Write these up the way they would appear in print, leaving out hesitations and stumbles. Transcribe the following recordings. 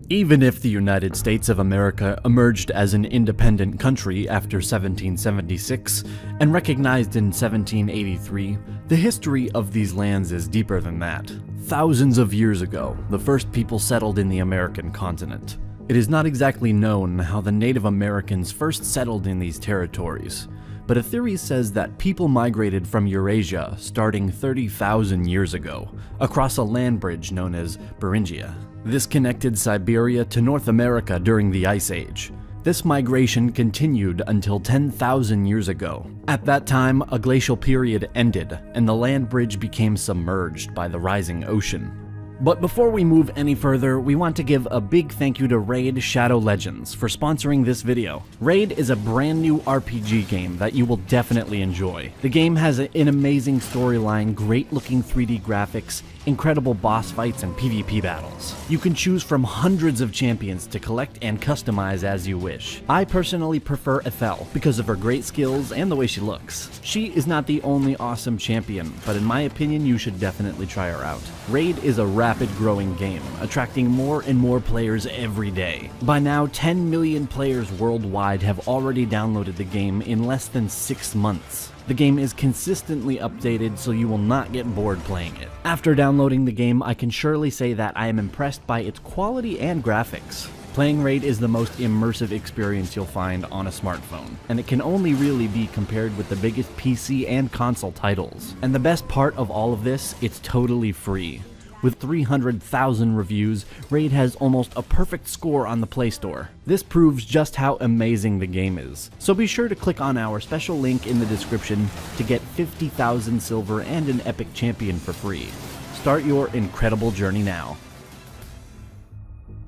Even if the United States of America emerged as an independent country after 1776 and recognized in 1783, the history of these lands is deeper than that. Thousands of years ago, the first people settled in the American continent. It is not exactly known how the Native Americans first settled in these territories, but a theory says that people migrated from Eurasia starting 30,000 years ago, across a land bridge known as Beringia. This connected Siberia to North America during the Ice Age. This migration continued until 10,000 years ago. At that time, a glacial period ended, and the land bridge became submerged by the rising ocean. But before we move any further, we want to give a big thank you to Raid Shadow Legends for sponsoring this video. Raid is a brand new RPG game that you will definitely enjoy. The game has an amazing storyline, great looking 3D graphics, incredible boss fights, and PvP battles. You can choose from hundreds of champions to collect and customize as you wish. I personally prefer Ethel because of her great skills and the way she looks. She is not the only awesome champion, but in my opinion you should definitely try her out. Raid is a rapid growing game, attracting more and more players every day. By now, 10 million players worldwide have already downloaded the game in less than 6 months. The game is consistently updated, so you will not get bored playing it. After downloading the game, I can surely say that I am impressed by its quality and graphics. Playing Raid is the most immersive experience you'll find on a smartphone, and it can only really be compared with the biggest PC and console titles. And the best part of all of this, it's totally free. With 300,000 reviews, Raid has almost a perfect score on the Play Store. This proves just how amazing the game is. So be sure to click on our special link in the description to get 50,000 silver and an epic champion for free. Start your incredible journey now.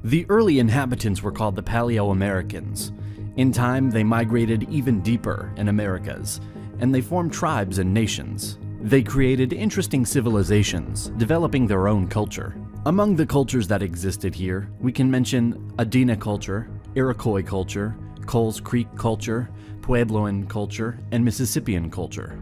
The early inhabitants were called the Paleo-Americans. In time, they migrated even deeper in Americas, and they formed tribes and nations. They created interesting civilizations, developing their own culture. Among the cultures that existed here, we can mention Adena culture, Iroquois culture, Coles Creek culture, Puebloan culture, and Mississippian culture.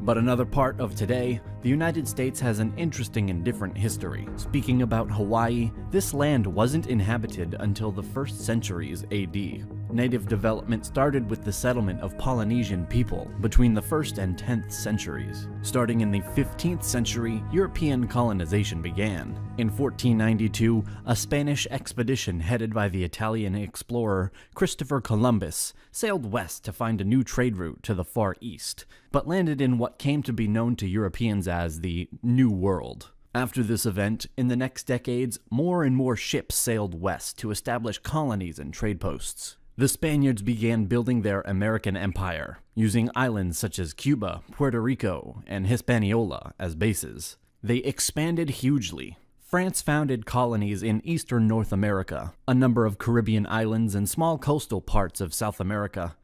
But another part of today, the United States has an interesting and different history. Speaking about Hawaii, this land wasn't inhabited until the 1st centuries AD. Native development started with the settlement of Polynesian people between the 1st and 10th centuries. Starting in the 15th century, European colonization began. In 1492, a Spanish expedition headed by the Italian explorer Christopher Columbus sailed west to find a new trade route to the Far East, but landed in what came to be known to Europeans as the New World. After this event, in the next decades, more and more ships sailed west to establish colonies and trade posts. The Spaniards began building their American empire, using islands such as Cuba, Puerto Rico, and Hispaniola as bases. They expanded hugely. France founded colonies in eastern North America, a number of Caribbean islands, and small coastal parts of South America.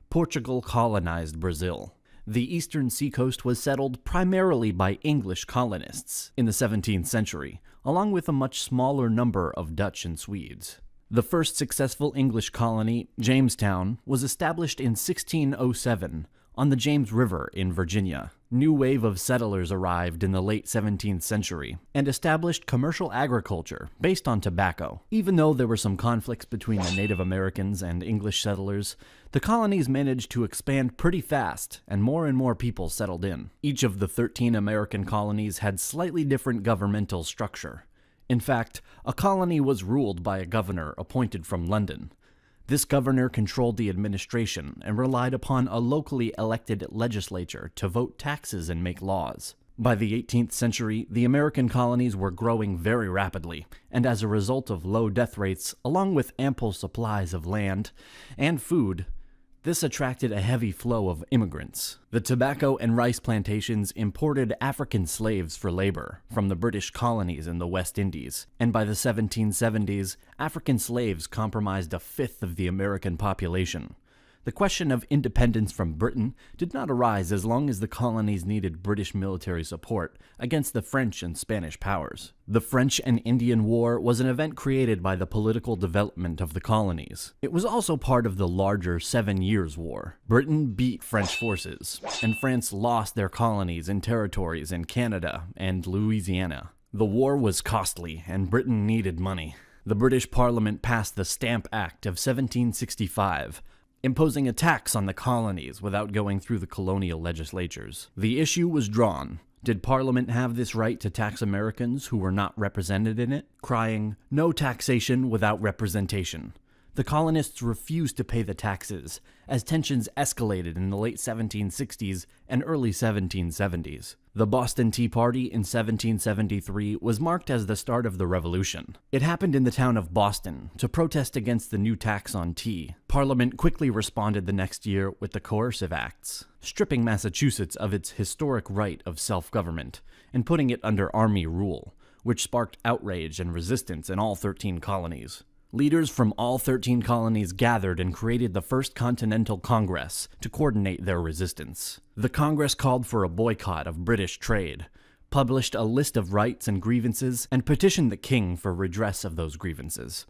Portugal colonized Brazil. The eastern seacoast was settled primarily by English colonists in the 17th century, along with a much smaller number of Dutch and Swedes. The first successful English colony, Jamestown, was established in 1607 on the James River in Virginia. New wave of settlers arrived in the late 17th century and established commercial agriculture based on tobacco. Even though there were some conflicts between the Native Americans and English settlers, the colonies managed to expand pretty fast and more people settled in. Each of the 13 American colonies had slightly different governmental structure. In fact, a colony was ruled by a governor appointed from London. This governor controlled the administration and relied upon a locally elected legislature to vote taxes and make laws. By the 18th century, the American colonies were growing very rapidly, and as a result of low death rates, along with ample supplies of land and food, this attracted a heavy flow of immigrants. The tobacco and rice plantations imported African slaves for labor from the British colonies in the West Indies, and by the 1770s, African slaves comprised a fifth of the American population. The question of independence from Britain did not arise as long as the colonies needed British military support against the French and Spanish powers. The French and Indian War was an event created by the political development of the colonies. It was also part of the larger 7 Years' War. Britain beat French forces, and France lost their colonies and territories in Canada and Louisiana. The war was costly, and Britain needed money. The British Parliament passed the Stamp Act of 1765, imposing a tax on the colonies without going through the colonial legislatures. The issue was drawn. Did Parliament have this right to tax Americans who were not represented in it? Crying, "No taxation without representation." The colonists refused to pay the taxes, as tensions escalated in the late 1760s and early 1770s. The Boston Tea Party in 1773 was marked as the start of the Revolution. It happened in the town of Boston to protest against the new tax on tea. Parliament quickly responded the next year with the Coercive Acts, stripping Massachusetts of its historic right of self-government and putting it under army rule, which sparked outrage and resistance in all 13 colonies. Leaders from all 13 colonies gathered and created the First Continental Congress to coordinate their resistance. The Congress called for a boycott of British trade, published a list of rights and grievances, and petitioned the king for redress of those grievances.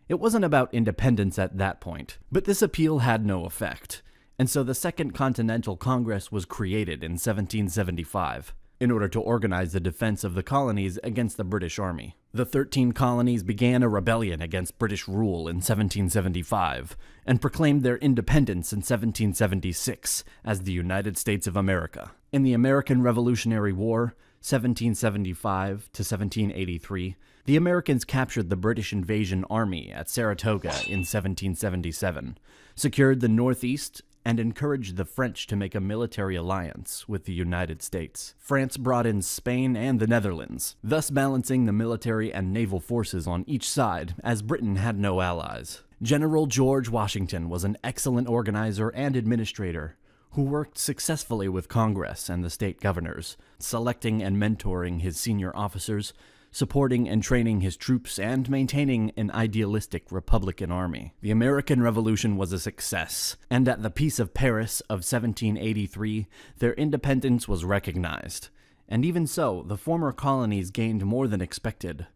It wasn't about independence at that point, but this appeal had no effect, and so the Second Continental Congress was created in 1775. In order to organize the defense of the colonies against the British Army. The 13 colonies began a rebellion against British rule in 1775, and proclaimed their independence in 1776 as the United States of America. In the American Revolutionary War, 1775 to 1783, the Americans captured the British invasion army at Saratoga in 1777, secured the Northeast, and encouraged the French to make a military alliance with the United States. France brought in Spain and the Netherlands, thus balancing the military and naval forces on each side, as Britain had no allies. General George Washington was an excellent organizer and administrator, who worked successfully with Congress and the state governors, selecting and mentoring his senior officers, supporting and training his troops, and maintaining an idealistic Republican army. The American Revolution was a success, and at the Peace of Paris of 1783, their independence was recognized. And even so, the former colonies gained more than expected.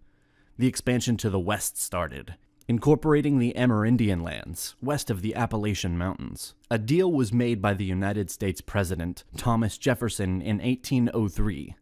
The expansion to the west started, incorporating the Amerindian lands, west of the Appalachian Mountains. A deal was made by the United States President, Thomas Jefferson, in 1803.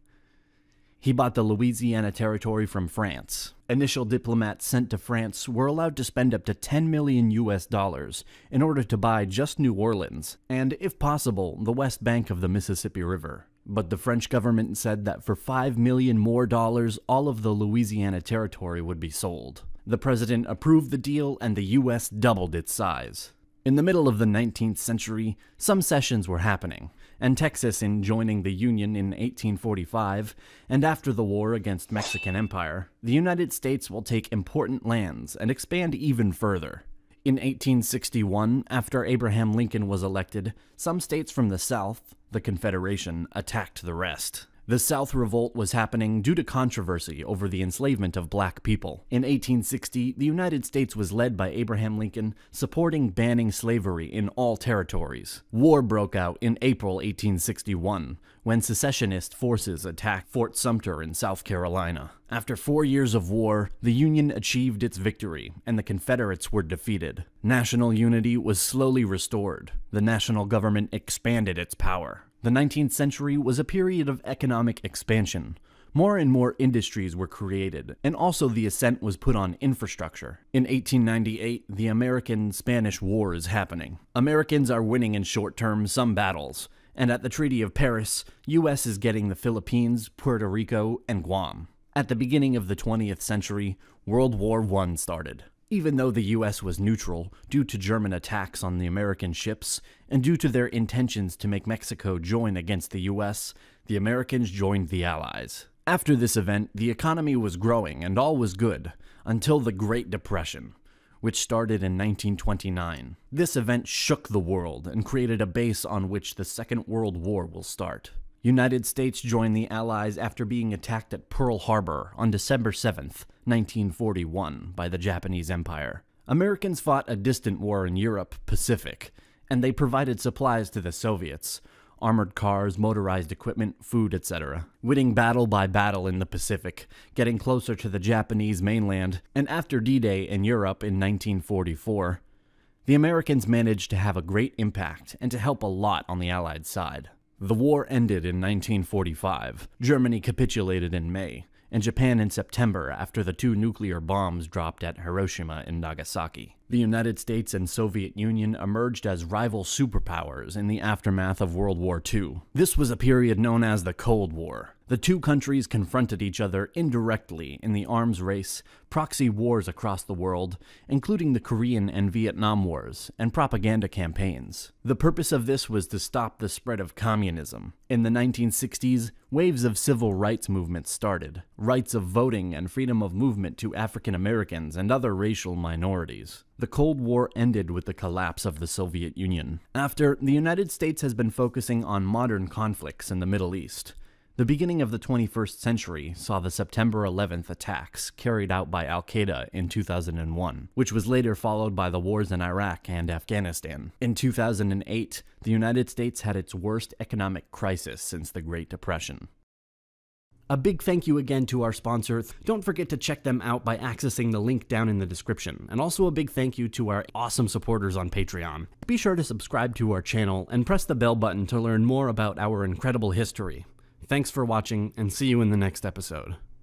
He bought the Louisiana Territory from France. Initial diplomats sent to France were allowed to spend up to $10 million in order to buy just New Orleans, and, if possible, the west bank of the Mississippi River. But the French government said that for $5 million more, all of the Louisiana Territory would be sold. The president approved the deal, and the U.S. doubled its size. In the middle of the 19th century, some cessions were happening, and Texas in joining the Union in 1845, and after the war against Mexican Empire, the United States will take important lands and expand even further. In 1861, after Abraham Lincoln was elected, some states from the South, the Confederation, attacked the rest. The South Revolt was happening due to controversy over the enslavement of black people. In 1860, the United States was led by Abraham Lincoln, supporting banning slavery in all territories. War broke out in April 1861, when secessionist forces attacked Fort Sumter in South Carolina. After 4 years of war, the Union achieved its victory, and the Confederates were defeated. National unity was slowly restored. The national government expanded its power. The 19th century was a period of economic expansion. More and more industries were created, and also the accent was put on infrastructure. In 1898, the American-Spanish War is happening. Americans are winning in short term some battles, and at the Treaty of Paris, U.S. is getting the Philippines, Puerto Rico, and Guam. At the beginning of the 20th century, World War I started. Even though the U.S. was neutral due to German attacks on the American ships, and due to their intentions to make Mexico join against the U.S., the Americans joined the Allies. After this event, the economy was growing and all was good, until the Great Depression, which started in 1929. This event shook the world and created a base on which the Second World War will start. United States joined the Allies after being attacked at Pearl Harbor on December 7th, 1941, by the Japanese Empire. Americans fought a distant war in Europe, Pacific, and they provided supplies to the Soviets, armored cars, motorized equipment, food, etc. Winning battle by battle in the Pacific, getting closer to the Japanese mainland, and after D-Day in Europe in 1944, the Americans managed to have a great impact and to help a lot on the Allied side. The war ended in 1945. Germany capitulated in May, and Japan in September after the 2 nuclear bombs dropped at Hiroshima and Nagasaki. The United States and Soviet Union emerged as rival superpowers in the aftermath of World War II. This was a period known as the Cold War. The two countries confronted each other indirectly in the arms race, proxy wars across the world, including the Korean and Vietnam Wars, and propaganda campaigns. The purpose of this was to stop the spread of communism. In the 1960s, waves of civil rights movements started, rights of voting and freedom of movement to African Americans and other racial minorities. The Cold War ended with the collapse of the Soviet Union. After, the United States has been focusing on modern conflicts in the Middle East. The beginning of the 21st century saw the September 11th attacks carried out by Al-Qaeda in 2001, which was later followed by the wars in Iraq and Afghanistan. In 2008, the United States had its worst economic crisis since the Great Depression. A big thank you again to our sponsor. Don't forget to check them out by accessing the link down in the description. And also a big thank you to our awesome supporters on Patreon. Be sure to subscribe to our channel and press the bell button to learn more about our incredible history. Thanks for watching, and see you in the next episode.